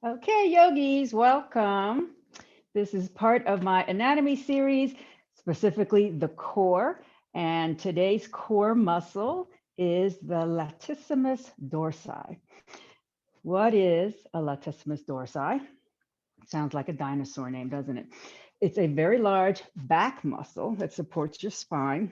Okay, yogis, welcome. This is part of my anatomy series, specifically the core. And today's core muscle is the latissimus dorsi. What is a latissimus dorsi? Sounds like a dinosaur name, doesn't it? It's a very large back muscle that supports your spine.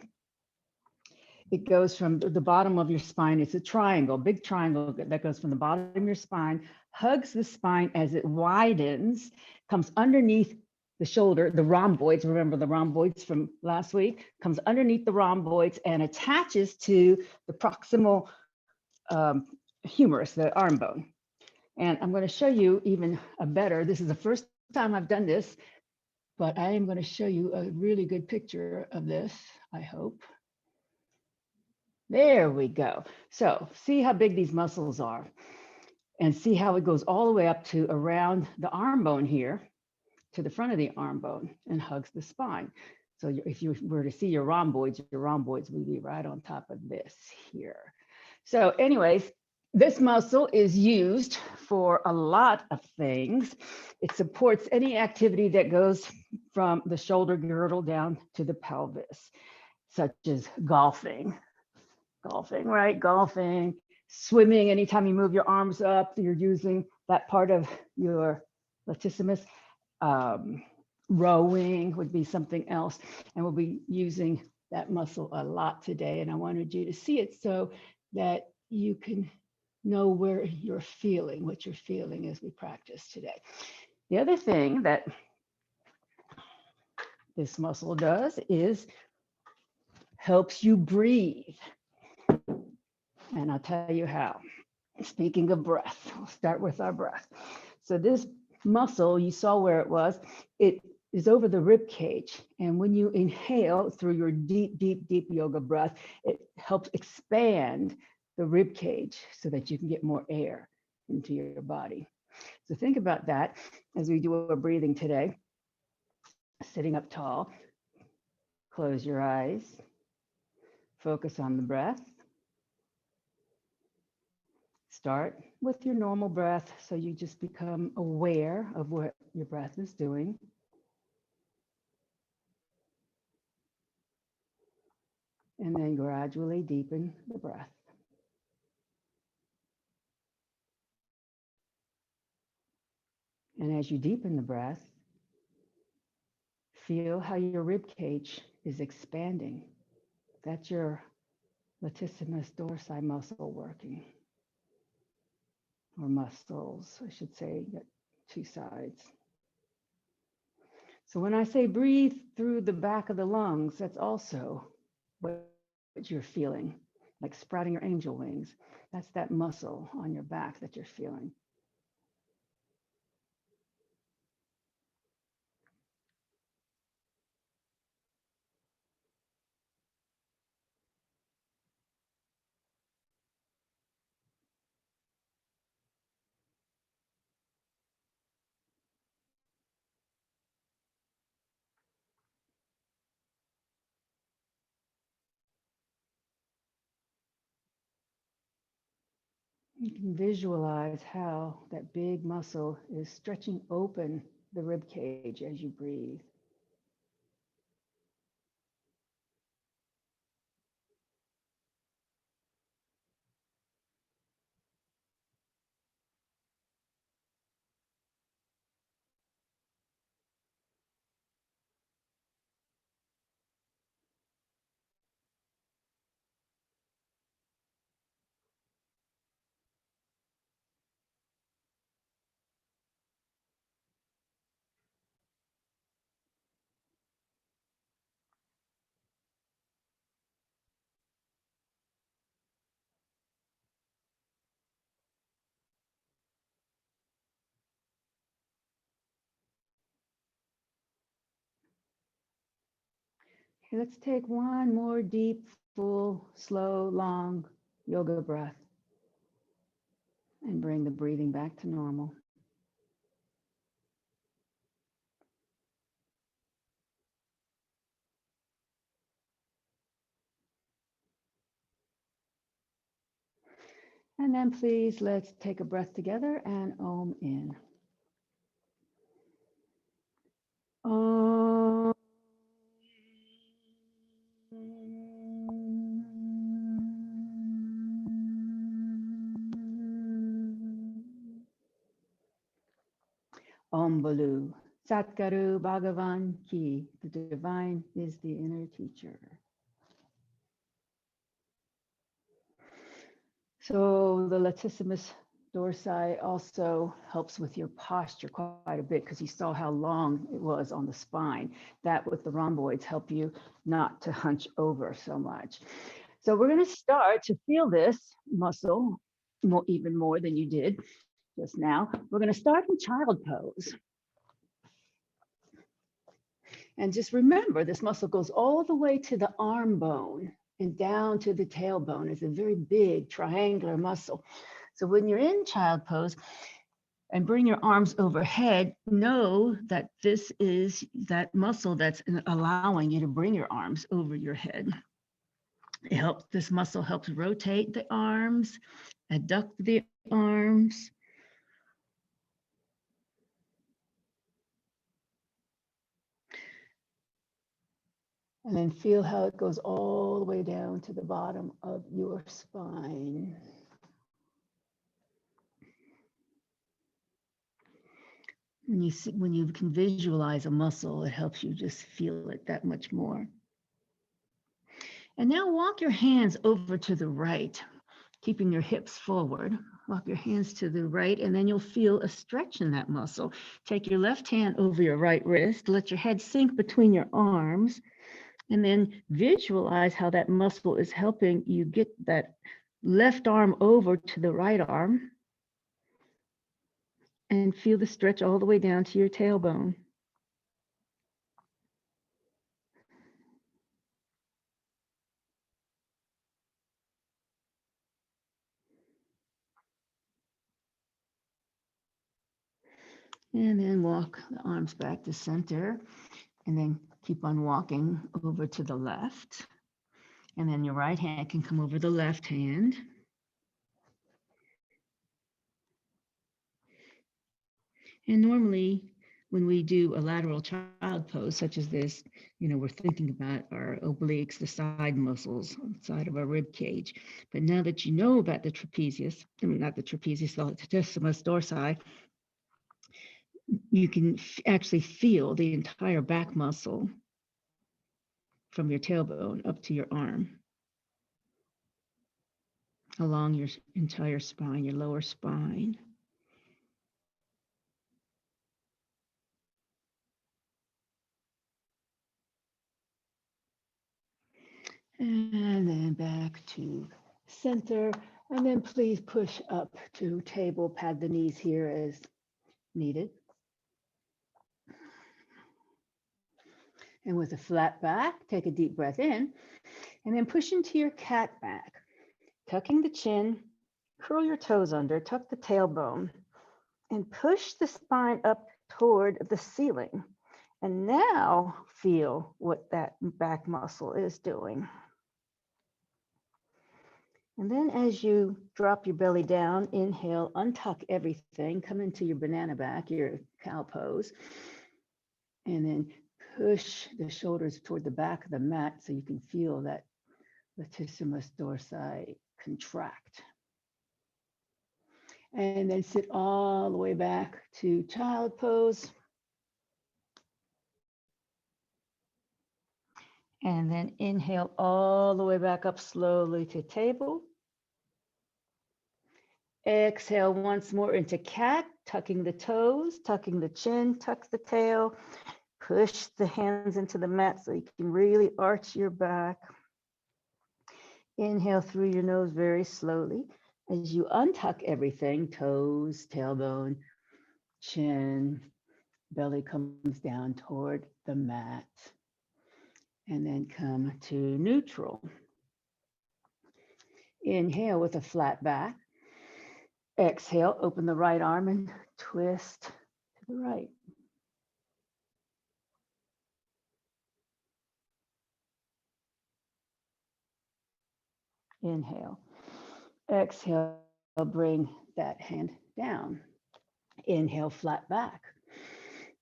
It goes from the bottom of your spine. It's a triangle, big triangle that goes from the bottom of your spine, hugs the spine as it widens, comes underneath the shoulder, the rhomboids. Remember the rhomboids from last week? Comes underneath the rhomboids and attaches to the proximal humerus, the arm bone. And I'm going to show you even a better. This is the first time I've done this, but I am going to show you a really good picture of this, I hope. There we go. So see how big these muscles are and see how it goes all the way up to around the arm bone here to the front of the arm bone and hugs the spine. So if you were to see your rhomboids would be right on top of this here. So anyways, this muscle is used for a lot of things. It supports any activity that goes from the shoulder girdle down to the pelvis, such as golfing, right? Golfing, swimming. Anytime you move your arms up, you're using that part of your latissimus. Um, Rowing would be something else. And we'll be using that muscle a lot today. And I wanted you to see it so that you can know where you're feeling, what you're feeling as we practice today. The other thing that this muscle does is helps you breathe. And I'll tell you how. Speaking of breath, we'll start with our breath. So this muscle, you saw where it was, it is over the rib cage. And when you inhale through your deep, deep, deep yoga breath, it helps expand the rib cage so that you can get more air into your body. So think about that as we do our breathing today. Sitting up tall, close your eyes, focus on the breath. Start with your normal breath so you just become aware of what your breath is doing. And then gradually deepen the breath. And as you deepen the breath, feel how your rib cage is expanding. That's your latissimus dorsi muscle working, or muscles, I should say, got two sides. So when I say breathe through the back of the lungs, that's also what you're feeling, like sprouting your angel wings. That's that muscle on your back that you're feeling. You can visualize how that big muscle is stretching open the rib cage as you breathe. Okay, let's take one more deep, full, slow, long yoga breath and bring the breathing back to normal. And then please let's take a breath together and Om in. Om. Om Balu. Satguru Bhagavan Ki. The divine is the inner teacher. So the Latissimus Dorsi also helps with your posture quite a bit because you saw how long it was on the spine. That with the rhomboids help you not to hunch over so much. So we're going to start to feel this muscle even more than you did just now. We're going to start in child pose. And just remember, this muscle goes all the way to the arm bone and down to the tailbone. It's a very big triangular muscle. So when you're in child pose and bring your arms overhead, know that this is that muscle that's allowing you to bring your arms over your head. This muscle helps rotate the arms, adduct the arms. And then feel how it goes all the way down to the bottom of your spine. When you can visualize a muscle, it helps you just feel it that much more. And now walk your hands over to the right, keeping your hips forward. Walk your hands to the right, and then you'll feel a stretch in that muscle. Take your left hand over your right wrist, let your head sink between your arms, and then visualize how that muscle is helping you get that left arm over to the right arm, and feel the stretch all the way down to your tailbone. And then walk the arms back to center, and then keep on walking over to the left. And then your right hand can come over the left hand. And normally, when we do a lateral child pose, such as this, we're thinking about our obliques, the side muscles on the side of our rib cage. But now that you know about the trapezius, not the trapezius, the latissimus dorsi, you can actually feel the entire back muscle from your tailbone up to your arm, along your entire spine, your lower spine. And then back to center. And then please push up to table, pad the knees here as needed. And with a flat back, take a deep breath in, and then push into your cat back, tucking the chin, curl your toes under, tuck the tailbone, and push the spine up toward the ceiling. And now feel what that back muscle is doing. And then as you drop your belly down, inhale, untuck everything, come into your banana back, your cow pose, and then push the shoulders toward the back of the mat so you can feel that latissimus dorsi contract. And then sit all the way back to child pose. And then inhale all the way back up slowly to table. Exhale once more into cat, tucking the toes, tucking the chin, tuck the tail, push the hands into the mat so you can really arch your back. Inhale through your nose very slowly. As you untuck everything, toes, tailbone, chin, belly comes down toward the mat. And then come to neutral. Inhale with a flat back. Exhale, open the right arm and twist to the right. Inhale. Exhale, bring that hand down. Inhale, flat back.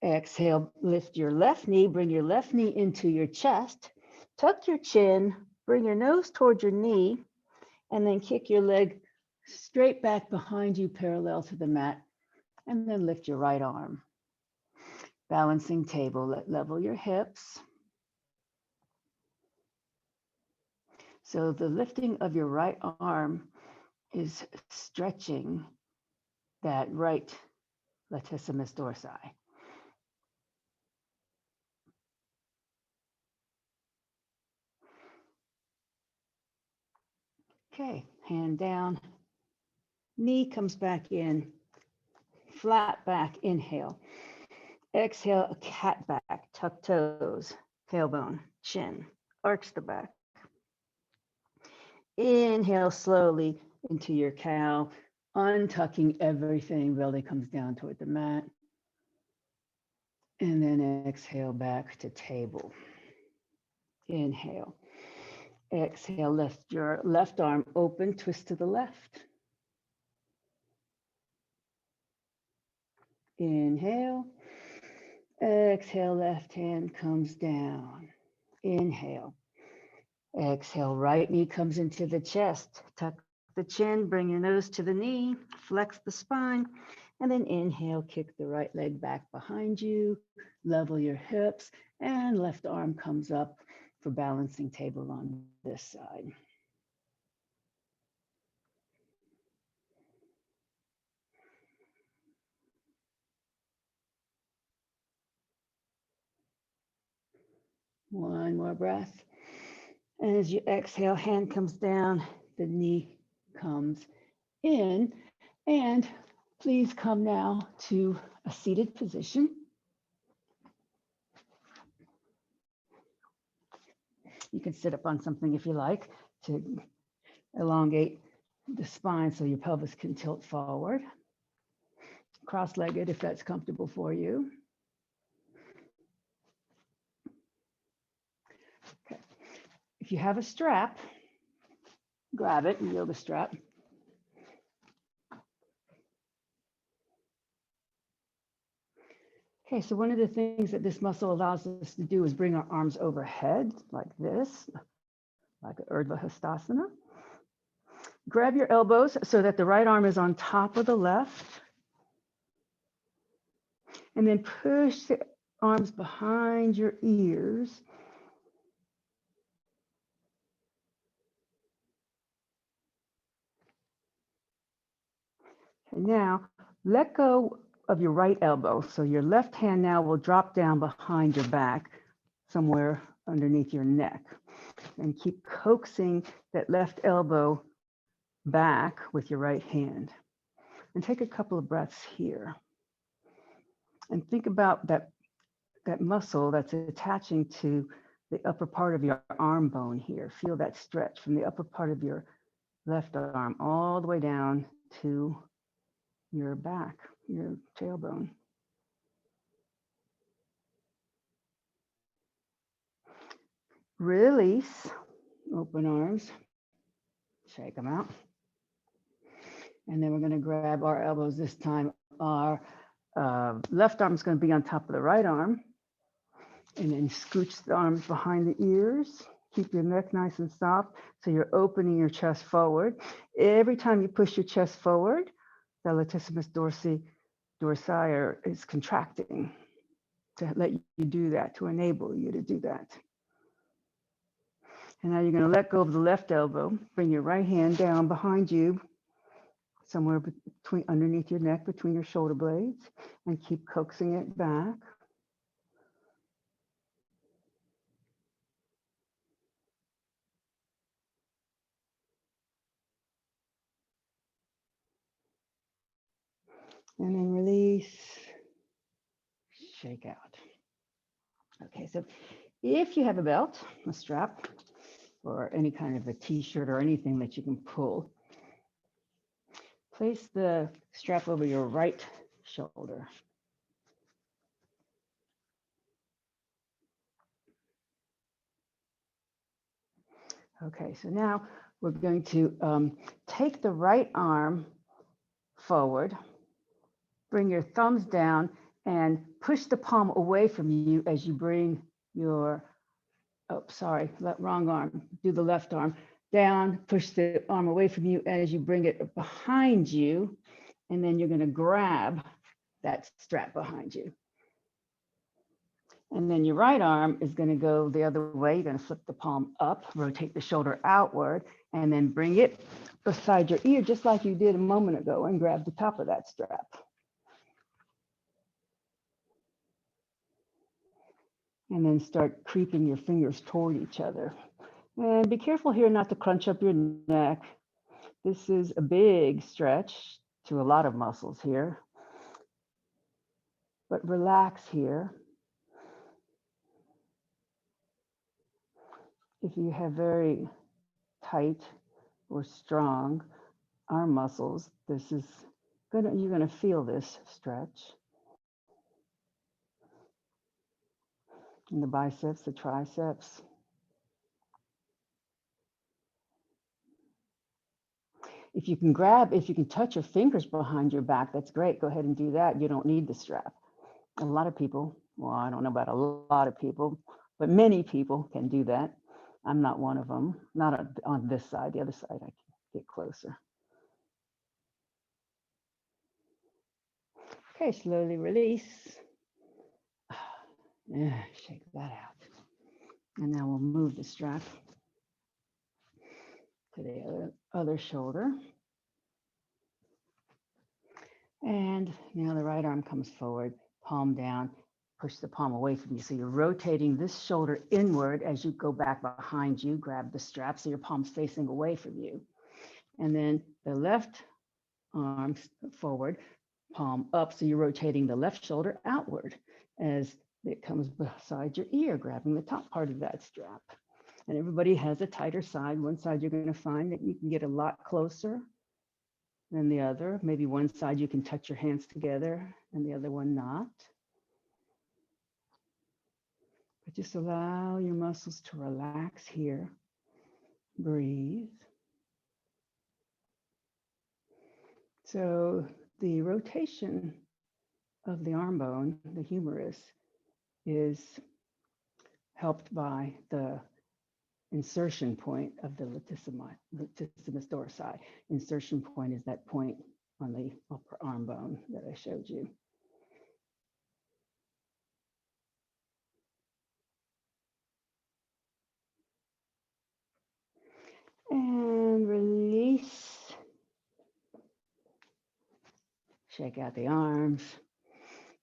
Exhale, lift your left knee, bring your left knee into your chest, tuck your chin, bring your nose towards your knee, and then kick your leg straight back behind you, parallel to the mat, and then lift your right arm. Balancing table, level your hips. So the lifting of your right arm is stretching that right latissimus dorsi. Okay, hand down, knee comes back in, flat back, inhale. Exhale, a cat back, tuck toes, tailbone, chin, arch the back. Inhale slowly into your cow, untucking everything, belly comes down toward the mat. And then exhale back to table. Inhale. Exhale, lift your left arm open, twist to the left. Inhale. Exhale, left hand comes down. Inhale. Exhale, right knee comes into the chest. Tuck the chin, bring your nose to the knee, flex the spine, and then inhale, kick the right leg back behind you, level your hips, and left arm comes up for balancing table on this side. One more breath. And as you exhale, hand comes down, the knee comes in, and please come now to a seated position. You can sit up on something if you like to elongate the spine so your pelvis can tilt forward. Cross-legged if that's comfortable for you. Okay. If you have a strap, grab it, a yoga strap. Okay, so one of the things that this muscle allows us to do is bring our arms overhead like this, like Urdhva Hastasana. Grab your elbows so that the right arm is on top of the left. And then push the arms behind your ears. And now let go of your right elbow. So your left hand now will drop down behind your back, somewhere underneath your neck. And keep coaxing that left elbow back with your right hand. And take a couple of breaths here. And think about that muscle that's attaching to the upper part of your arm bone here. Feel that stretch from the upper part of your left arm all the way down to your back, your tailbone. Release, open arms, shake them out. And then we're going to grab our elbows this time. Our left arm is going to be on top of the right arm. And then scooch the arms behind the ears. Keep your neck nice and soft so you're opening your chest forward. Every time you push your chest forward, the Latissimus dorsi is contracting to let you do that, to enable you to do that. And now you're going to let go of the left elbow. Bring your right hand down behind you, somewhere between underneath your neck, between your shoulder blades, and keep coaxing it back. And then release, shake out. Okay, so if you have a belt, a strap, or any kind of a t-shirt or anything that you can pull, place the strap over your right shoulder. Okay, so now we're going to take the right arm forward, bring your thumbs down and push the palm away from you as you bring your, oh, sorry, wrong arm, do the left arm, down, push the arm away from you as you bring it behind you, and then you're gonna grab that strap behind you. And then your right arm is gonna go the other way. You're gonna flip the palm up, rotate the shoulder outward, and then bring it beside your ear, just like you did a moment ago, and grab the top of that strap. And then start creeping your fingers toward each other. And be careful here not to crunch up your neck. This is a big stretch to a lot of muscles here. But relax here. If you have very tight or strong arm muscles, you're gonna feel this stretch. In the biceps, the triceps. If you can touch your fingers behind your back, that's great. Go ahead and do that. You don't need the strap. A lot of people, well, I don't know about a lot of people, but many people can do that. I'm not one of them, not on this side. The other side, I can get closer. Okay, slowly release. Shake that out. And now we'll move the strap to the other shoulder. And now the right arm comes forward, palm down, push the palm away from you. So you're rotating this shoulder inward as you go back behind you, grab the strap so your palm's facing away from you. And then the left arm forward, palm up. So you're rotating the left shoulder outward as it comes beside your ear, grabbing the top part of that strap. And everybody has a tighter side. One side you're going to find that you can get a lot closer than the other. Maybe one side you can touch your hands together and the other one not. But just allow your muscles to relax here. Breathe. So the rotation of the arm bone, the humerus, is helped by the insertion point of the latissimus dorsi. Insertion point is that point on the upper arm bone that I showed you. And release. Shake out the arms.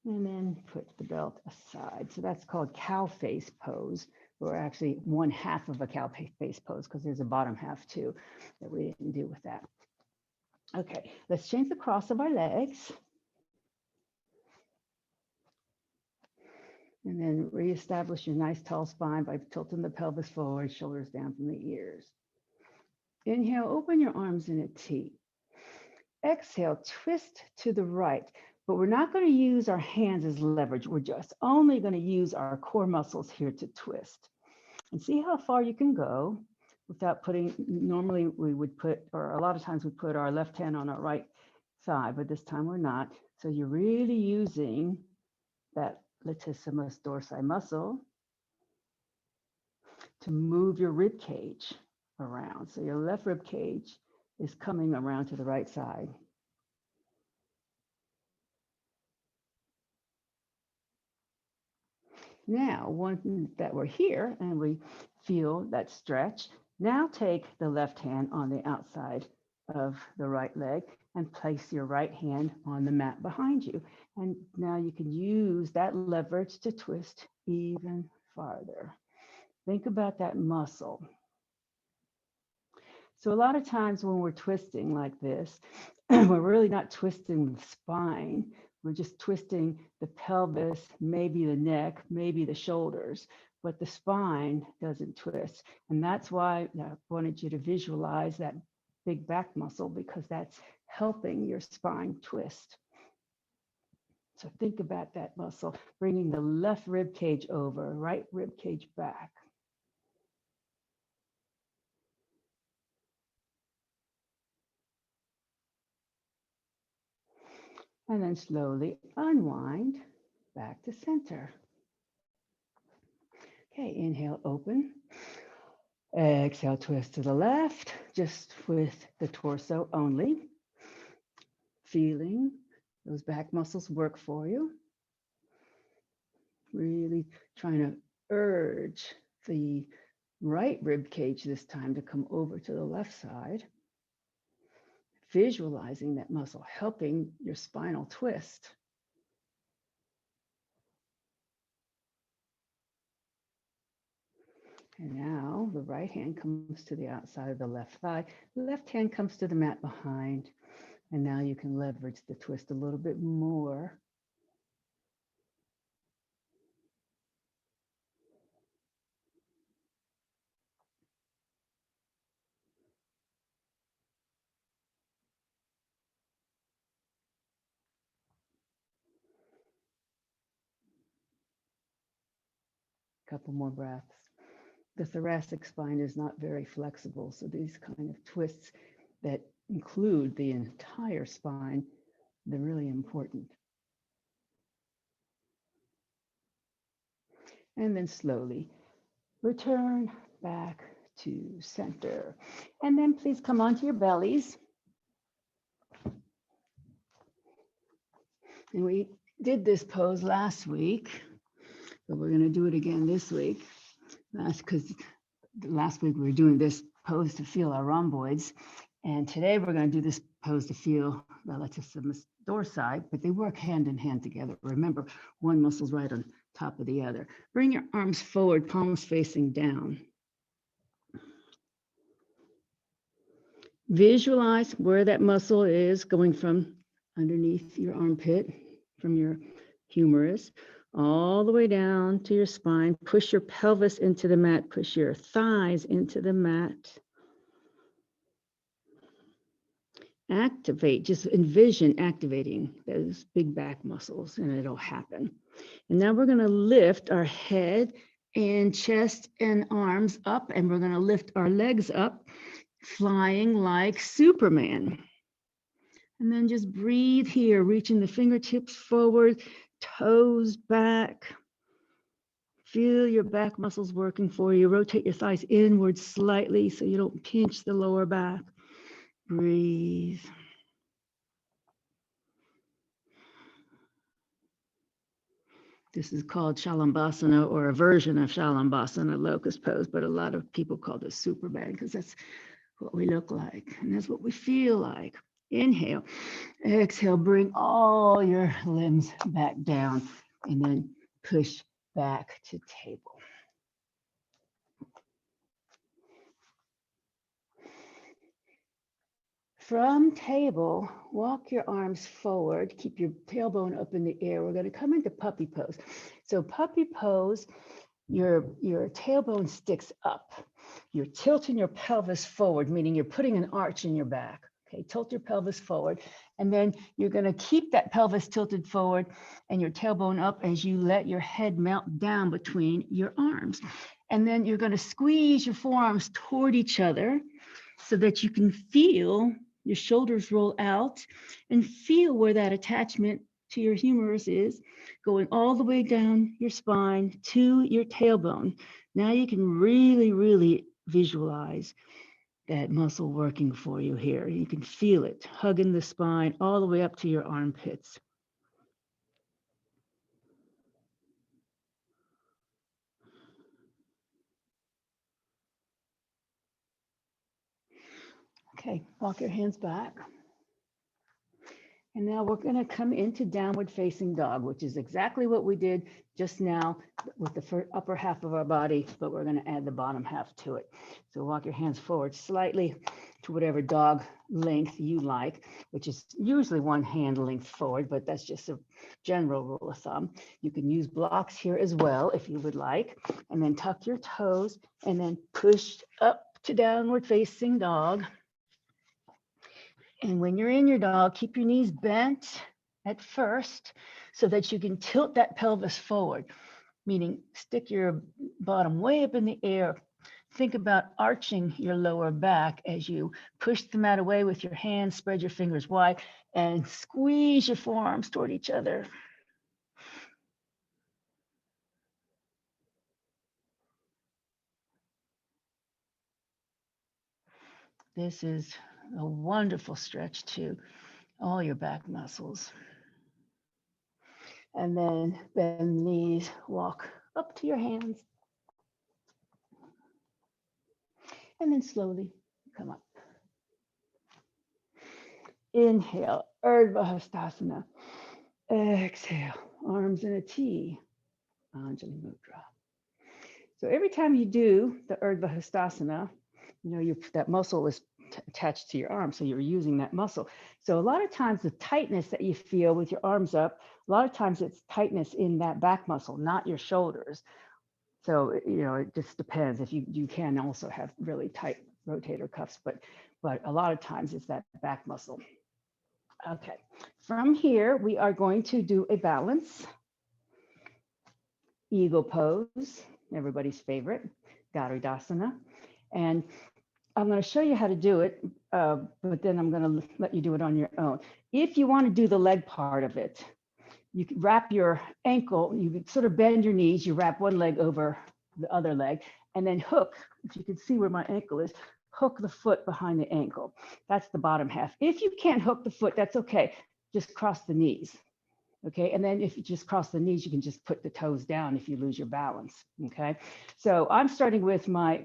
And then put the belt aside. So that's called cow face pose, or actually one half of a cow face pose, because there's a bottom half too that we didn't do with that. Okay, let's change the cross of our legs. And then reestablish your nice tall spine by tilting the pelvis forward, shoulders down from the ears. Inhale, open your arms in a T. Exhale, twist to the right. But we're not going to use our hands as leverage. We're just only going to use our core muscles here to twist. And see how far you can go without putting, normally we would put, or a lot of times we put our left hand on our right side, but this time we're not. So you're really using that latissimus dorsi muscle to move your rib cage around. So your left rib cage is coming around to the right side. Now, once that we're here and we feel that stretch, now take the left hand on the outside of the right leg and place your right hand on the mat behind you. And now you can use that leverage to twist even farther. Think about that muscle. So a lot of times when we're twisting like this, we're really not twisting the spine. We're just twisting the pelvis, maybe the neck, maybe the shoulders, but the spine doesn't twist. And that's why I wanted you to visualize that big back muscle, because that's helping your spine twist. So think about that muscle, bringing the left rib cage over, right rib cage back. And then slowly unwind. back to center. Okay, inhale, open. Exhale, twist to the left, just with the torso only. Feeling those back muscles work for you. Really trying to urge the right rib cage this time to come over to the left side. Visualizing that muscle, helping your spinal twist. And now the right hand comes to the outside of the left thigh. The left hand comes to the mat behind. And now you can leverage the twist a little bit more. Couple more breaths. The thoracic spine is not very flexible, so these kind of twists that include the entire spine, they're really important. And then slowly return back to center. And then please come onto your bellies. And we did this pose last week, but we're going to do it again this week. That's because last week we were doing this pose to feel our rhomboids. And today we're going to do this pose to feel the Latissimus Dorsi, but they work hand in hand together. Remember, one muscle's right on top of the other. Bring your arms forward, palms facing down. Visualize where that muscle is going from underneath your armpit, from your humerus, all the way down to your spine. Push your pelvis into the mat, push your thighs into the mat. Activate, just envision activating those big back muscles and it'll happen. And now we're going to lift our head and chest and arms up, and we're going to lift our legs up, flying like Superman. And then just breathe here, reaching the fingertips forward, toes back. Feel your back muscles working for you. Rotate your thighs inward slightly so you don't pinch the lower back. Breathe. This is called Shalambhasana, or a version of Shalambhasana, locust pose, but a lot of people call this Superman because that's what we look like and that's what we feel like. Inhale, exhale, bring all your limbs back down and then push back to table. From table, walk your arms forward, keep your tailbone up in the air. We're going to come into puppy pose. So puppy pose, your tailbone sticks up. You're tilting your pelvis forward, meaning you're putting an arch in your back. Okay, tilt your pelvis forward. And then you're going to keep that pelvis tilted forward and your tailbone up as you let your head melt down between your arms. And then you're going to squeeze your forearms toward each other so that you can feel your shoulders roll out and feel where that attachment to your humerus is, going all the way down your spine to your tailbone. Now you can really, really visualize that muscle working for you here. You can feel it hugging the spine all the way up to your armpits. Okay, walk your hands back. And now we're going to come into downward facing dog, which is exactly what we did just now with the upper half of our body, but we're going to add the bottom half to it. So walk your hands forward slightly to whatever dog length you like, which is usually one hand length forward, but that's just a general rule of thumb. You can use blocks here as well if you would like, and then tuck your toes and then push up to downward facing dog. And when you're in your dog, keep your knees bent at first so that you can tilt that pelvis forward, meaning stick your bottom way up in the air. Think about arching your lower back as you push the mat away with your hands, spread your fingers wide, and squeeze your forearms toward each other. This is a wonderful stretch to all your back muscles. And then bend the knees, walk up to your hands, and then slowly come up. Inhale, Urdhva Hastasana. Exhale, arms in a T, Anjali Mudra. So every time you do the Urdhva Hastasana, that muscle is attached to your arm, so you're using that muscle. So a lot of times the tightness that you feel with your arms up, a lot of times it's tightness in that back muscle, not your shoulders. So, it just depends. If you can also have really tight rotator cuffs, but a lot of times it's that back muscle. Okay, from here, we are going to do a balance. Eagle pose, everybody's favorite, Garudasana. And I'm going to show you how to do it, but then I'm going to let you do it on your own. If you want to do the leg part of it, you can wrap your ankle, you can sort of bend your knees, you wrap one leg over the other leg, and then hook, if you can see where my ankle is, hook the foot behind the ankle. That's the bottom half. If you can't hook the foot, that's okay. Just cross the knees. Okay, and then if you just cross the knees, you can just put the toes down if you lose your balance. Okay, so I'm starting with my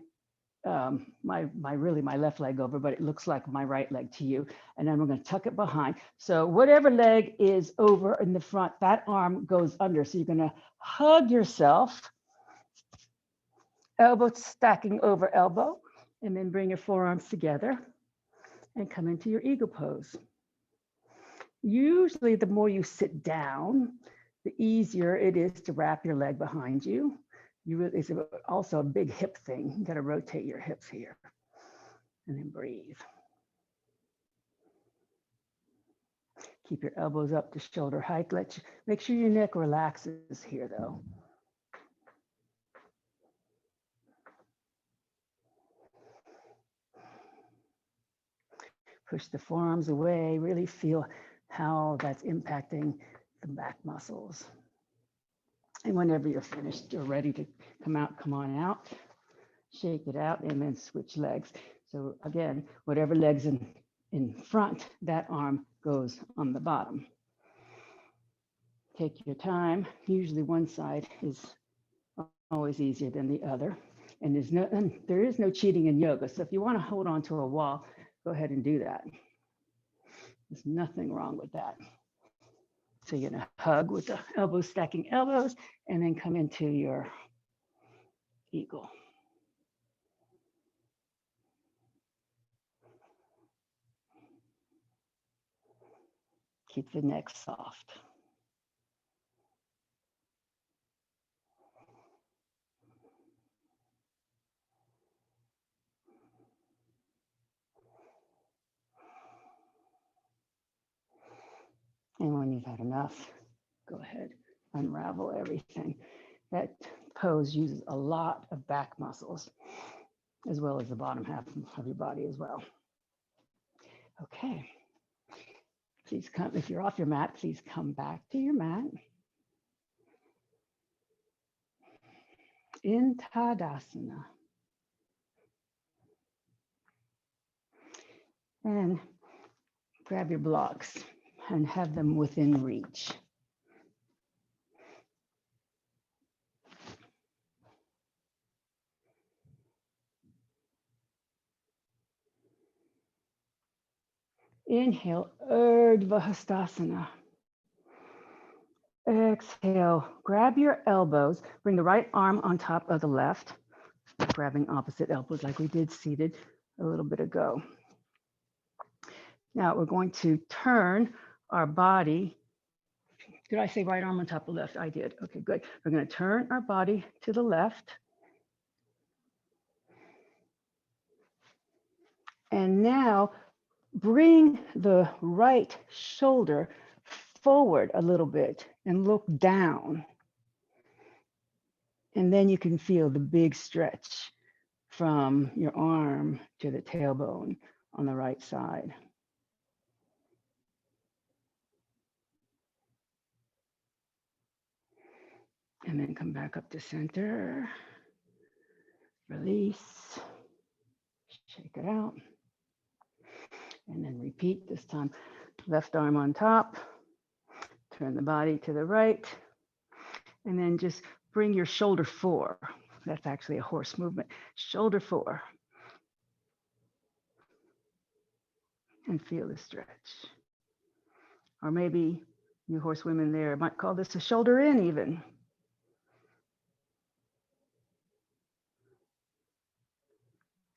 left leg over, but it looks like my right leg to you. And then we're going to tuck it behind. So whatever leg is over in the front, that arm goes under. So you're going to hug yourself, elbow stacking over elbow, and then bring your forearms together and come into your eagle pose. Usually the more you sit down, the easier it is to wrap your leg behind you. It's also a big hip thing. You got to rotate your hips here and then breathe. Keep your elbows up to shoulder height. Make sure your neck relaxes here though. Push the forearms away, really feel how that's impacting the back muscles. And whenever you're finished, you're ready to come on out, shake it out, and then switch legs. So again, whatever leg's in front, that arm goes on the bottom. Take your time. Usually one side is always easier than the other. And there is no cheating in yoga. So if you want to hold on to a wall, go ahead and do that. There's nothing wrong with that. So you're gonna hug with the elbows stacking elbows and then come into your eagle. Keep the neck soft. And when you've had enough, go ahead, unravel everything. That pose uses a lot of back muscles, as well as the bottom half of your body as well. Okay. Please come, if you're off your mat, please come back to your mat. In Tadasana. And grab your blocks and have them within reach. Inhale, Urdhva Hastasana. Exhale, grab your elbows, bring the right arm on top of the left, grabbing opposite elbows like we did seated a little bit ago. Now we're going to turn our body. Did I say right arm on top of left? I did. Okay, good. We're going to turn our body to the left. And now bring the right shoulder forward a little bit and look down. And then you can feel the big stretch from your arm to the tailbone on the right side. And then come back up to center. Release. Shake it out. And then repeat this time. Left arm on top, turn the body to the right, and then just bring your shoulder 4. That's actually a horse movement. Shoulder 4. And feel the stretch. Or maybe you horsewomen there might call this a shoulder in even.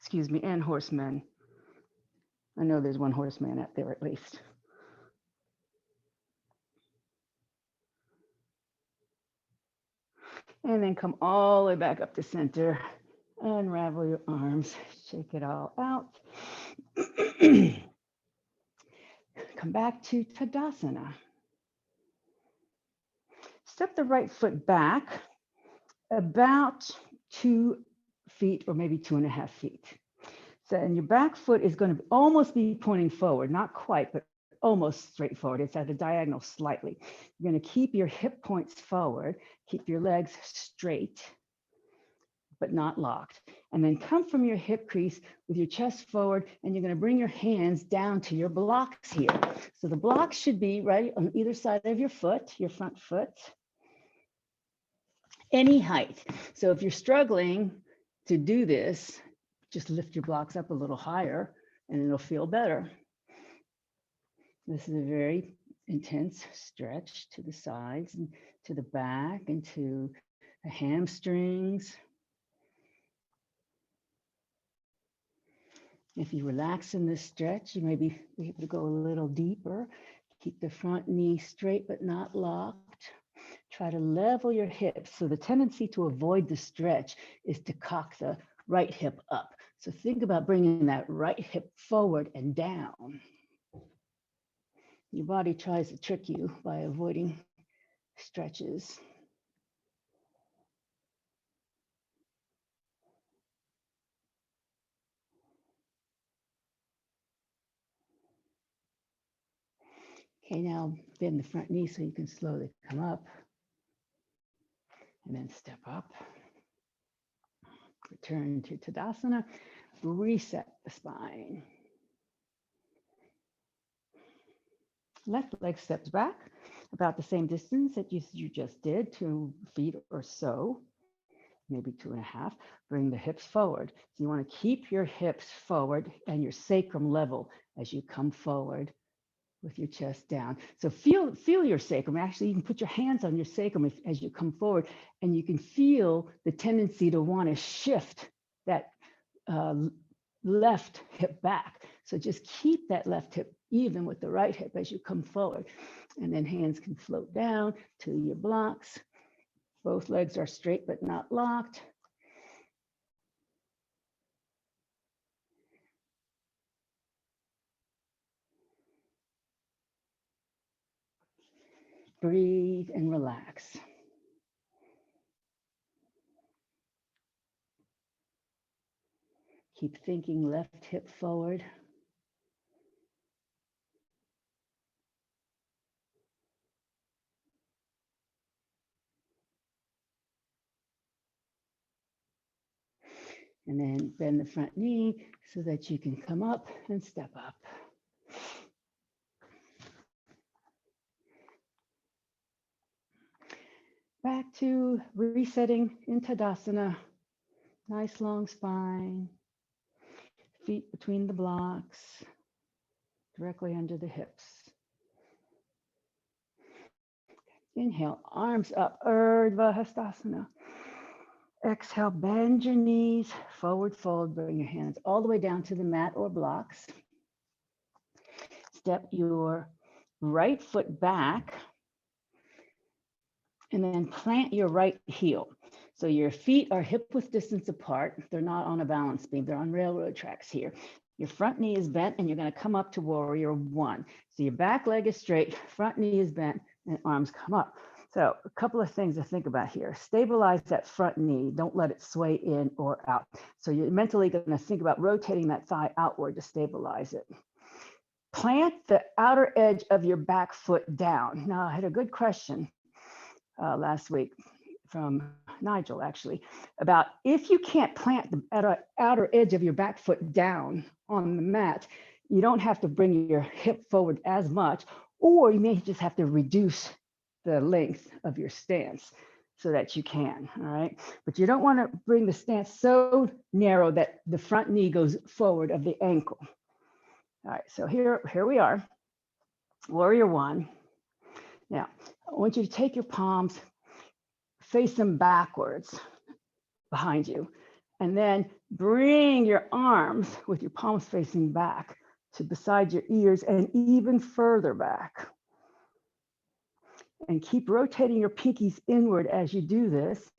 Excuse me, and horsemen. I know there's one horseman out there at least. And then come all the way back up to center. Unravel your arms, shake it all out. Come back to Tadasana. Step the right foot back about 2 feet or maybe 2.5 feet. So, and your back foot is going to almost be pointing forward, not quite, but almost straight forward. It's at a diagonal slightly. You're going to keep your hip points forward, keep your legs straight, but not locked. And then come from your hip crease with your chest forward, and you're going to bring your hands down to your blocks here. So the blocks should be right on either side of your foot, your front foot, any height. So if you're struggling to do this, just lift your blocks up a little higher and it'll feel better. This is a very intense stretch to the sides and to the back and to the hamstrings. If you relax in this stretch, you may be able to go a little deeper. Keep the front knee straight but not locked. Try to level your hips. So the tendency to avoid the stretch is to cock the right hip up. So think about bringing that right hip forward and down. Your body tries to trick you by avoiding stretches. Okay, now bend the front knee so you can slowly come up and then step up. Return to Tadasana, reset the spine. Left leg steps back about the same distance that you just did, 2 feet or so, maybe 2.5. Bring the hips forward. So you want to keep your hips forward and your sacrum level as you come forward with your chest down. So feel your sacrum. Actually, you can put your hands on your sacrum as you come forward, and you can feel the tendency to want to shift that left hip back. So just keep that left hip even with the right hip as you come forward. And then hands can float down to your blocks. Both legs are straight but not locked. Breathe and relax. Keep thinking left hip forward. And then bend the front knee so that you can come up and step up. Back to resetting in Tadasana. Nice long spine. Feet between the blocks, directly under the hips. Inhale, arms up, Urdhva Hastasana. Exhale, bend your knees, forward fold, bring your hands all the way down to the mat or blocks. Step your right foot back and then plant your right heel. So your feet are hip width distance apart. They're not on a balance beam, they're on railroad tracks here. Your front knee is bent and you're gonna come up to warrior one. So your back leg is straight, front knee is bent and arms come up. So a couple of things to think about here. Stabilize that front knee. Don't let it sway in or out. So you're mentally gonna think about rotating that thigh outward to stabilize it. Plant the outer edge of your back foot down. Now I had a good question last week from Nigel actually, about if you can't plant the outer edge of your back foot down on the mat, You don't have to bring your hip forward as much, or you may just have to reduce the length of your stance so that you can, all right? But you don't want to bring the stance so narrow that the front knee goes forward of the ankle. All right, so here we are, warrior one. Now, I want you to take your palms, face them backwards behind you, and then bring your arms with your palms facing back to beside your ears and even further back. And keep rotating your pinkies inward as you do this.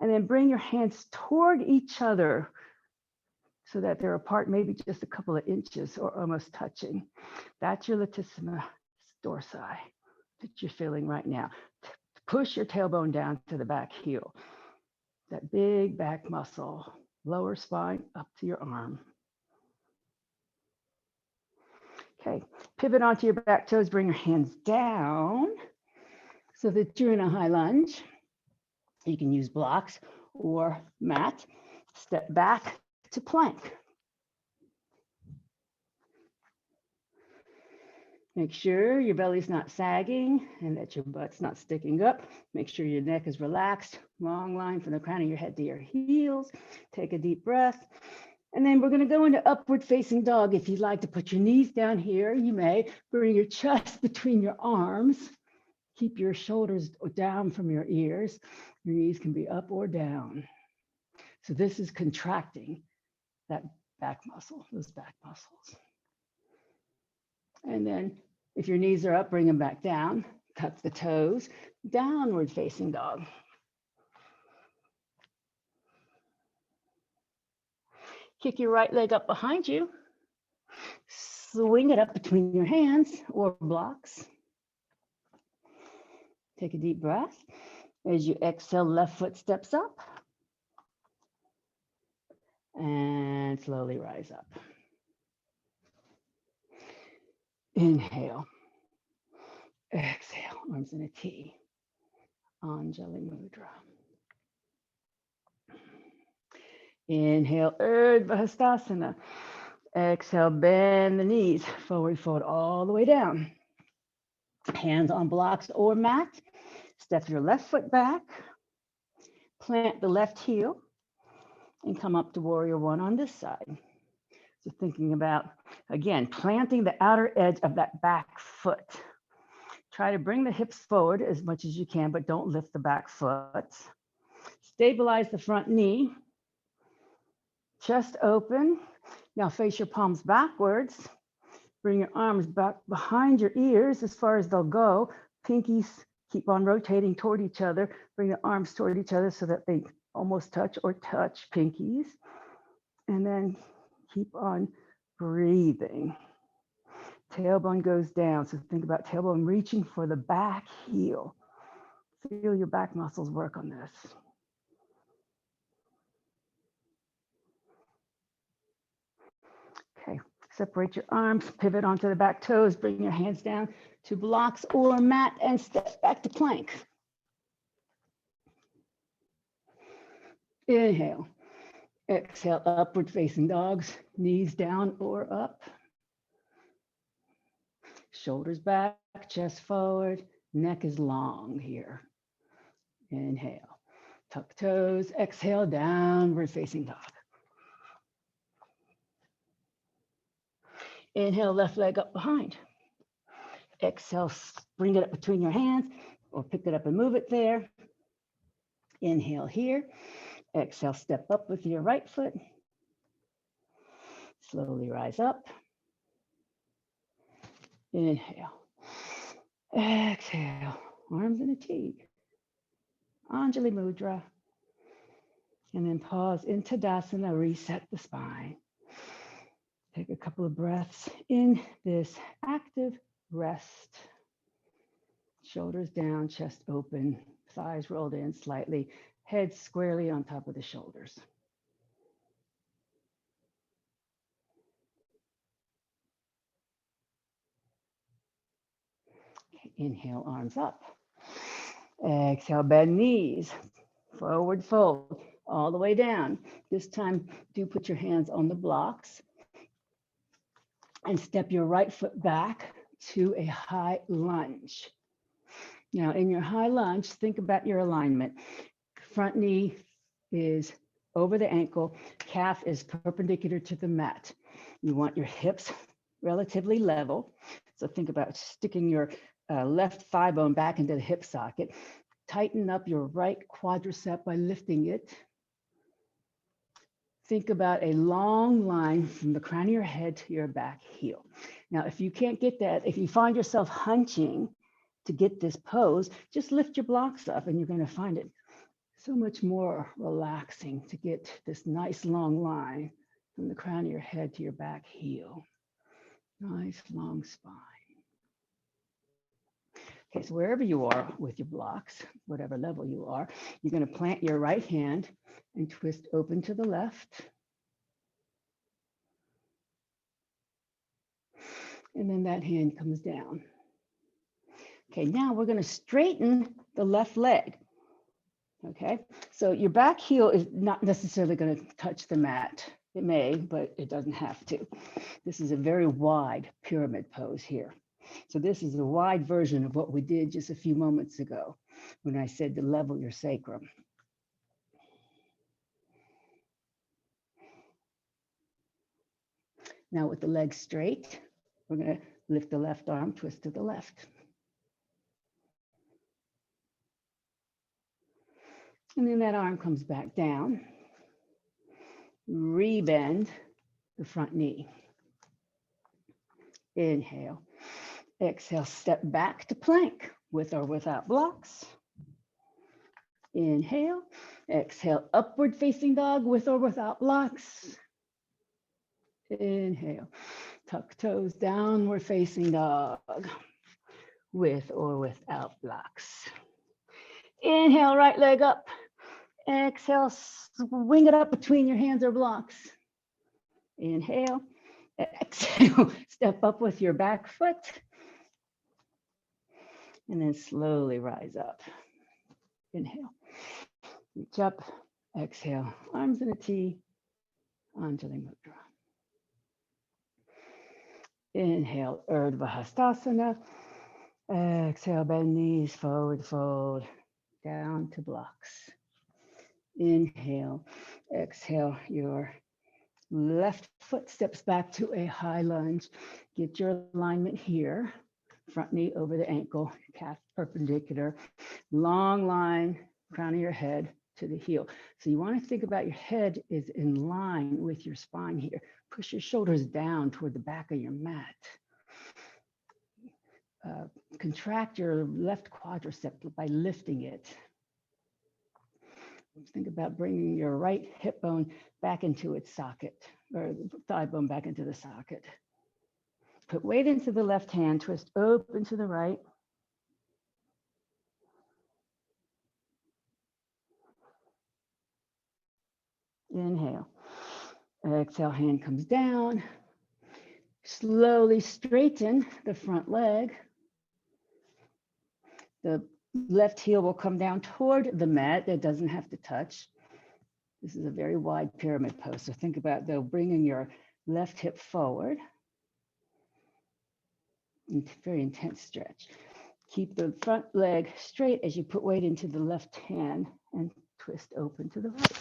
And then bring your hands toward each other so that they're apart, maybe just a couple of inches or almost touching. That's your Latissimus Dorsi that you're feeling right now. Push your tailbone down to the back heel. That big back muscle, lower spine up to your arm. Okay, pivot onto your back toes, bring your hands down so that you're in a high lunge. You can use blocks or mat. Step back to plank. Make sure your belly's not sagging and that your butt's not sticking up. Make sure your neck is relaxed. Long line from the crown of your head to your heels. Take a deep breath. And then we're going to go into upward facing dog. If you'd like to put your knees down here, you may. Bring your chest between your arms. Keep your shoulders down from your ears. Your knees can be up or down. So this is contracting that back muscle, those back muscles. And then if your knees are up, bring them back down. Tuck the toes. Downward facing dog. Kick your right leg up behind you. Swing it up between your hands or blocks. Take a deep breath. As you exhale, left foot steps up. And slowly rise up. Inhale. Exhale, arms in a T. Anjali Mudra. Inhale, Urdhva Hastasana. Exhale, bend the knees, forward fold all the way down. Hands on blocks or mat. Step your left foot back. Plant the left heel and come up to warrior one on this side. So thinking about, again, planting the outer edge of that back foot. Try to bring the hips forward as much as you can, but don't lift the back foot. Stabilize the front knee. Chest open. Now face your palms backwards. Bring your arms back behind your ears as far as they'll go. Pinkies keep on rotating toward each other. Bring the arms toward each other so that they almost touch or touch pinkies. And then keep on breathing. Tailbone goes down. So think about tailbone reaching for the back heel. Feel your back muscles work on this. Okay, separate your arms, pivot onto the back toes, bring your hands down to blocks or mat and step back to plank. Inhale, exhale, upward facing dogs, knees down or up. Shoulders back, chest forward, neck is long here. Inhale, tuck toes, exhale, downward facing dog. Inhale, left leg up behind. Exhale, bring it up between your hands or pick it up and move it there. Inhale here. Exhale, step up with your right foot. Slowly rise up. Inhale. Exhale, arms in a T. Anjali Mudra. And then pause in Tadasana, reset the spine. Take a couple of breaths in this active rest. Shoulders down, chest open, thighs rolled in slightly, head squarely on top of the shoulders. Okay, inhale, arms up. Exhale, bend knees, forward fold, all the way down. This time, do put your hands on the blocks. and step your right foot back to a high lunge. Now, in your high lunge, think about your alignment. Front knee is over the ankle, calf is perpendicular to the mat. You want your hips relatively level. So think about sticking your left thigh bone back into the hip socket. Tighten up your right quadricep by lifting it. Think about a long line from the crown of your head to your back heel. Now, if you can't get that, if you find yourself hunching to get this pose, just lift your blocks up and you're going to find it so much more relaxing to get this nice long line from the crown of your head to your back heel. Nice long spine. Okay, so wherever you are with your blocks, whatever level you are, you're going to plant your right hand and twist open to the left. And then that hand comes down. Okay, now we're going to straighten the left leg. Okay, so your back heel is not necessarily going to touch the mat. It may, but it doesn't have to. This is a very wide pyramid pose here. So this is a wide version of what we did just a few moments ago when I said to level your sacrum. Now with the legs straight, we're going to lift the left arm, twist to the left. And then that arm comes back down. Rebend the front knee. Inhale. Exhale, step back to plank with or without blocks. Inhale. Exhale, upward facing dog with or without blocks. Inhale. Tuck toes, downward facing dog with or without blocks. Inhale, right leg up. Exhale, swing it up between your hands or blocks. Inhale. Exhale, step up with your back foot. And then slowly rise up. Inhale. Reach up. Exhale. Arms in a T. Anjali Mudra. Inhale, Urdhva Hastasana. Exhale, bend knees, forward fold, down to blocks. Inhale, exhale, your left foot steps back to a high lunge. Get your alignment here. Front knee over the ankle, calf perpendicular. Long line, crown of your head to the heel. So you want to think about your head is in line with your spine here. Push your shoulders down toward the back of your mat. Contract your left quadricep by lifting it. Think about bringing your right hip bone back into its socket, or thigh bone back into the socket. Put weight into the left hand, twist open to the right. Inhale. Exhale, hand comes down. Slowly straighten the front leg. The left heel will come down toward the mat. It doesn't have to touch. This is a very wide pyramid pose. So think about though bringing your left hip forward. Very intense stretch. Keep the front leg straight as you put weight into the left hand and twist open to the right.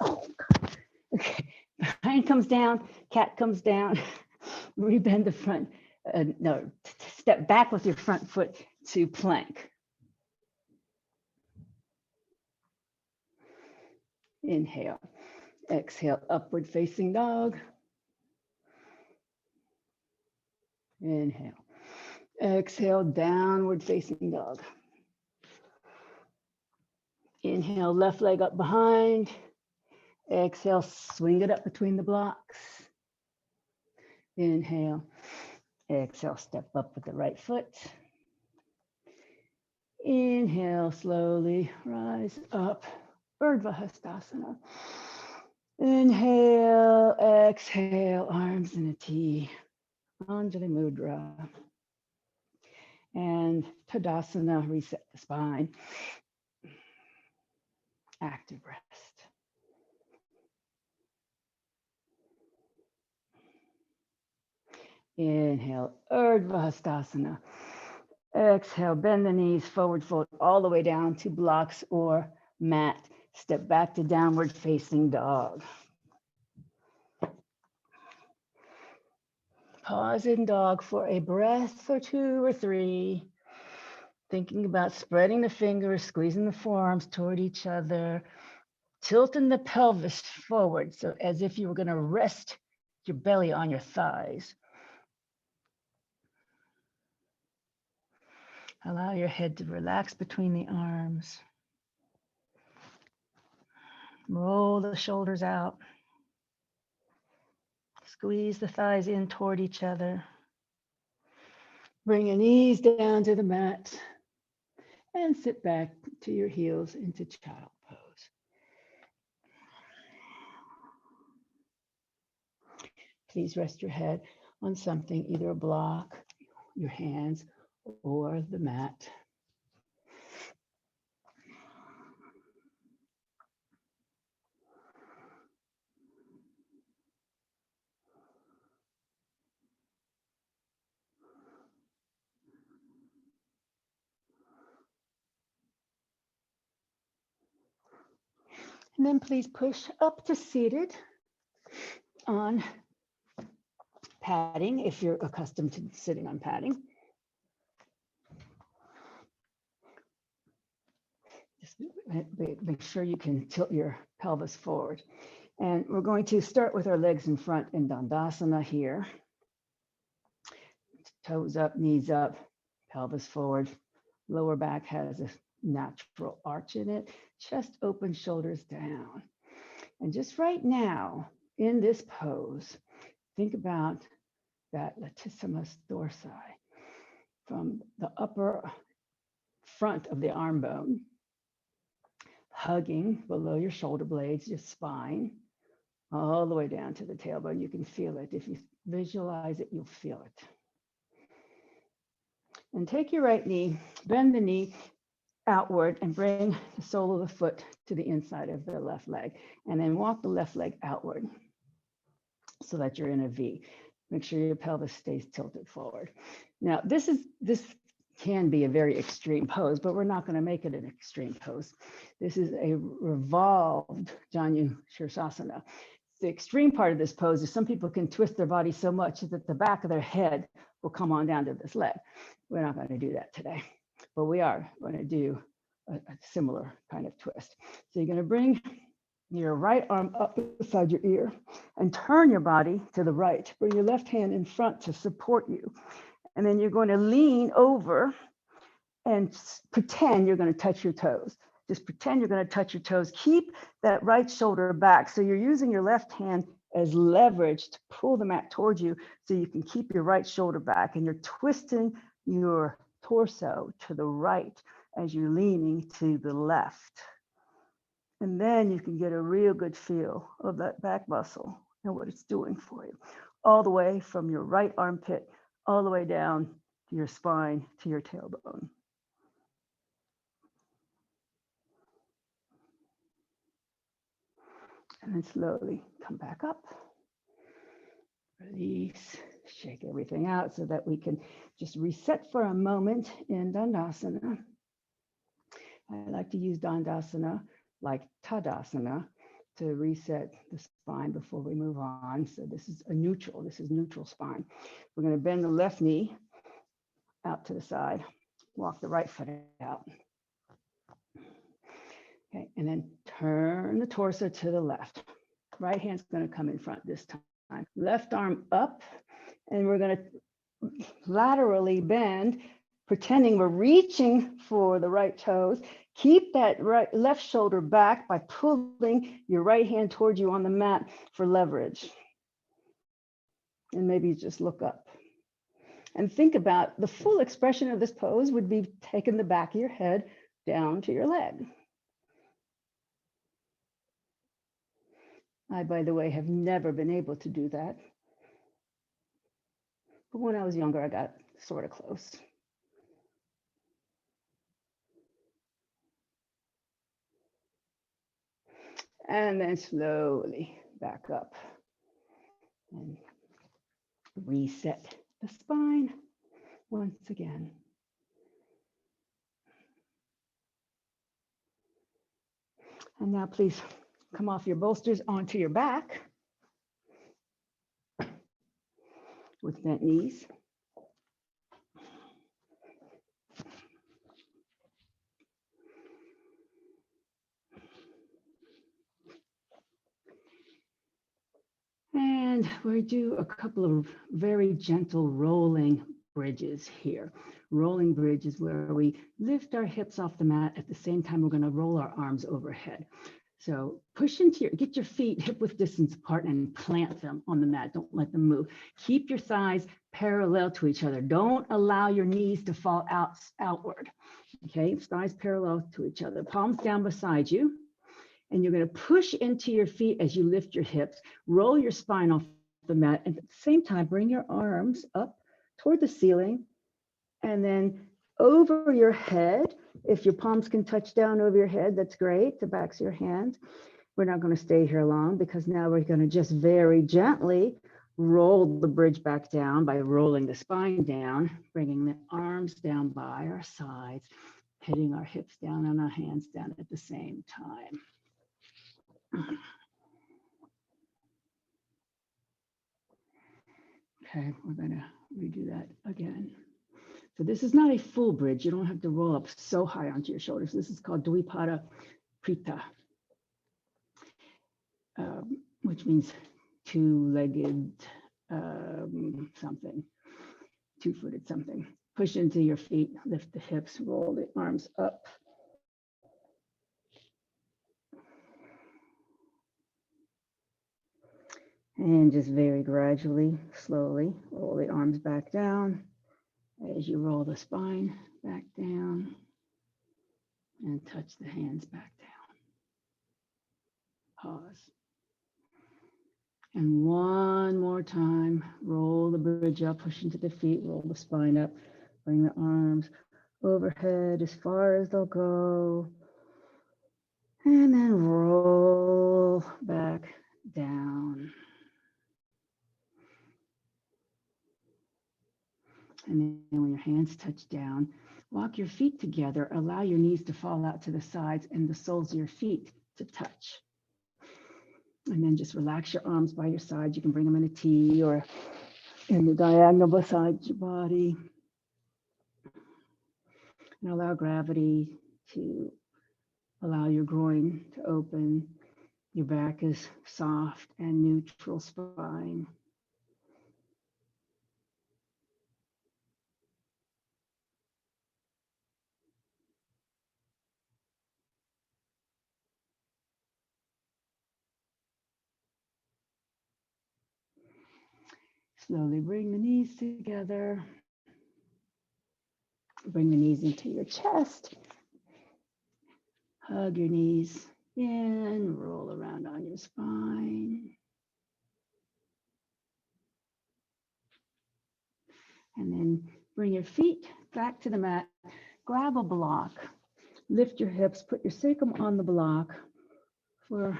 Oh, God. Okay, behind comes down, cat comes down, rebend the front, no, step back with your front foot to plank. Inhale, exhale, upward facing dog. Inhale, exhale, downward facing dog. Inhale, left leg up behind. Exhale, swing it up between the blocks. Inhale, exhale, step up with the right foot. Inhale, slowly rise up, Urdhva Hastasana. Inhale, exhale, arms in a T, Anjali Mudra. And Tadasana, reset the spine. active rest. Inhale, Urdhva Hastasana. Exhale, bend the knees, forward fold all the way down to blocks or mat. Step back to downward facing dog. Pause in dog for a breath or 2 or 3. Thinking about spreading the fingers, squeezing the forearms toward each other, tilting the pelvis forward, so as if you were going to rest your belly on your thighs. Allow your head to relax between the arms. Roll the shoulders out. Squeeze the thighs in toward each other. Bring your knees down to the mat and sit back to your heels into child pose. Please rest your head on something, either a block, your hands, or the mat. And then please push up to seated on padding if you're accustomed to sitting on padding. Just make sure you can tilt your pelvis forward. And we're going to start with our legs in front in Dandasana here. Toes up, knees up, pelvis forward. Lower back has a natural arch in it. Chest open, shoulders down. And just right now, in this pose, think about that Latissimus Dorsi from the upper front of the arm bone, hugging below your shoulder blades, your spine, all the way down to the tailbone. You can feel it. If you visualize it, you'll feel it. And take your right knee, bend the knee outward and bring the sole of the foot to the inside of the left leg. And then walk the left leg outward so that you're in a V. Make sure your pelvis stays tilted forward. Now, this can be a very extreme pose, but we're not going to make it an extreme pose. This is a revolved Janu Shirsasana. The extreme part of this pose is some people can twist their body so much that the back of their head will come on down to this leg. We're not going to do that today, but we are going to do a similar kind of twist. So you're going to bring your right arm up beside your ear and turn your body to the right. Bring your left hand in front to support you. And then you're going to lean over and pretend you're going to touch your toes. Just pretend you're going to touch your toes. Keep that right shoulder back. So you're using your left hand as leverage to pull the mat towards you so you can keep your right shoulder back. And you're twisting your torso to the right as you're leaning to the left. And then you can get a real good feel of that back muscle and what it's doing for you. All the way from your right armpit, all the way down to your spine, to your tailbone. And then slowly come back up. Release, shake everything out so that we can just reset for a moment in Dandasana. I like to use Dandasana like Tadasana to reset the spine before we move on. So this is neutral spine. We're going to bend the left knee out to the side, walk the right foot out. Okay, and then turn the torso to the left. Right hand's going to come in front this time. Left arm up, and we're going to laterally bend, pretending we're reaching for the right toes. Keep that left shoulder back by pulling your right hand towards you on the mat for leverage. And maybe just look up. And think about the full expression of this pose would be taking the back of your head down to your leg. I, by the way, have never been able to do that. But when I was younger, I got sort of close. and then slowly back up and reset the spine once again. And now please come off your bolsters onto your back with bent knees. And we do a couple of very gentle rolling bridges here. Rolling bridge is where we lift our hips off the mat. At the same time, we're going to roll our arms overhead. So push into get your feet hip width distance apart and plant them on the mat. Don't let them move. Keep your thighs parallel to each other. Don't allow your knees to fall outward. Okay, thighs parallel to each other. Palms down beside you. And you're going to push into your feet as you lift your hips, roll your spine off the mat, and at the same time, bring your arms up toward the ceiling and then over your head. If your palms can touch down over your head, that's great, the backs of your hands. We're not going to stay here long because now we're going to just very gently roll the bridge back down by rolling the spine down, bringing the arms down by our sides, hitting our hips down and our hands down at the same time. Okay, we're going to redo that again. So this is not a full bridge. You don't have to roll up so high onto your shoulders. This is called Dvipada Prita, which means two-legged something, two-footed something. Push into your feet, lift the hips, roll the arms up. And just very gradually, slowly, roll the arms back down as you roll the spine back down and touch the hands back down. Pause. And one more time, roll the bridge up, push into the feet, roll the spine up, bring the arms overhead as far as they'll go. And then roll back down. And then when your hands touch down, walk your feet together, allow your knees to fall out to the sides and the soles of your feet to touch. And then just relax your arms by your side. You can bring them in a T or in the diagonal beside your body. And allow gravity to allow your groin to open. Your back is soft and neutral spine. Slowly bring the knees together. Bring the knees into your chest. Hug your knees in, roll around on your spine. And then bring your feet back to the mat. Grab a block. Lift your hips, put your sacrum on the block for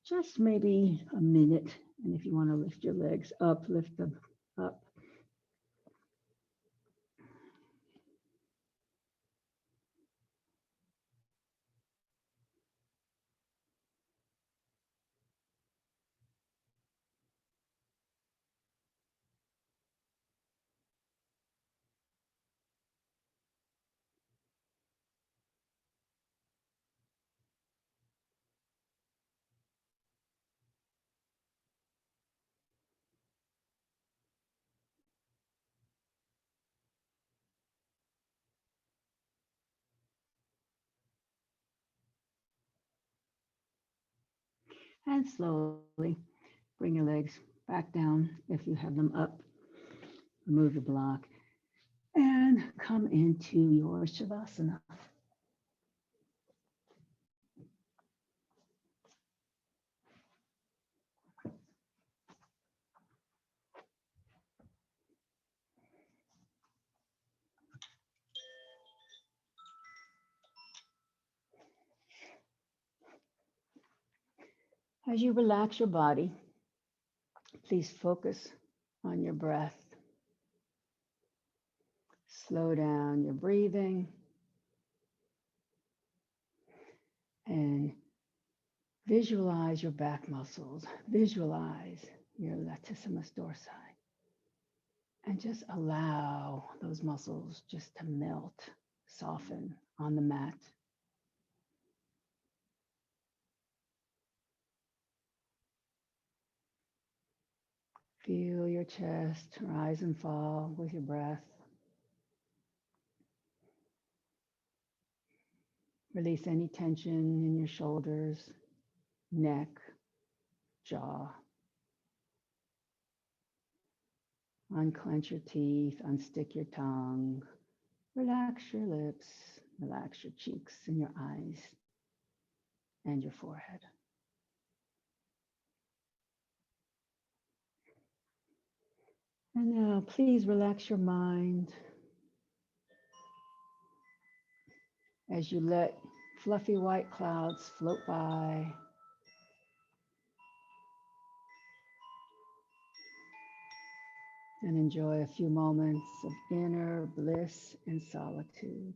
just maybe a minute. And if you want to lift your legs up, lift them up. And slowly bring your legs back down if you have them up. Remove your block and come into your Shavasana. As you relax your body, please focus on your breath. Slow down your breathing and visualize your back muscles. Visualize your latissimus dorsi and just allow those muscles just to melt, soften on the mat. Feel your chest rise and fall with your breath. Release any tension in your shoulders, neck, jaw. Unclench your teeth, unstick your tongue. Relax your lips, relax your cheeks and your eyes and your forehead. And now please relax your mind as you let fluffy white clouds float by. And enjoy a few moments of inner bliss and solitude.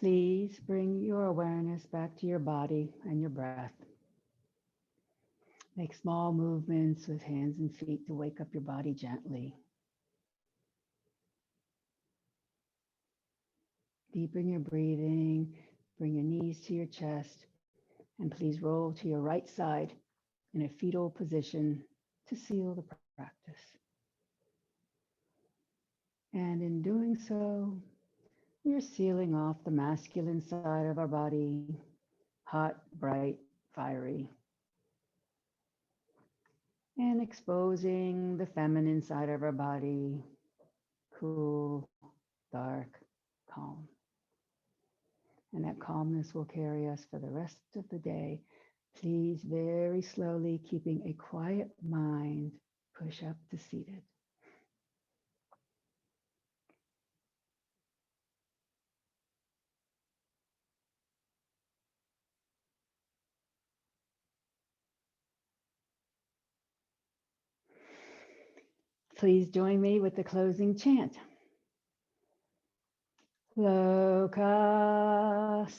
Please bring your awareness back to your body and your breath. Make small movements with hands and feet to wake up your body gently. Deepen your breathing, bring your knees to your chest, and please roll to your right side in a fetal position to seal the practice. And in doing so, we're sealing off the masculine side of our body, hot, bright, fiery, and exposing the feminine side of our body, cool, dark, calm. And that calmness will carry us for the rest of the day. Please, very slowly, keeping a quiet mind, push up to seated. Please join me with the closing chant. Loka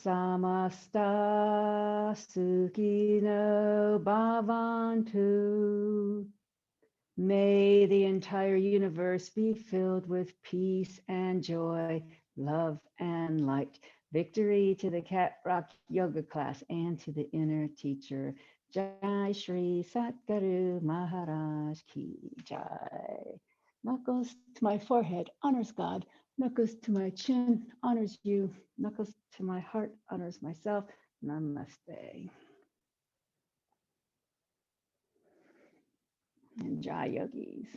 samasta sukhino bhavantu. May the entire universe be filled with peace and joy, love and light. Victory to the Cat Rock Yoga class and to the inner teacher. Jai Shri Satguru Maharaj Ki Jai. Knuckles to my forehead, honors God. Knuckles to my chin honors you. Knuckles to my heart honors myself. Namaste. And Jai Yogis.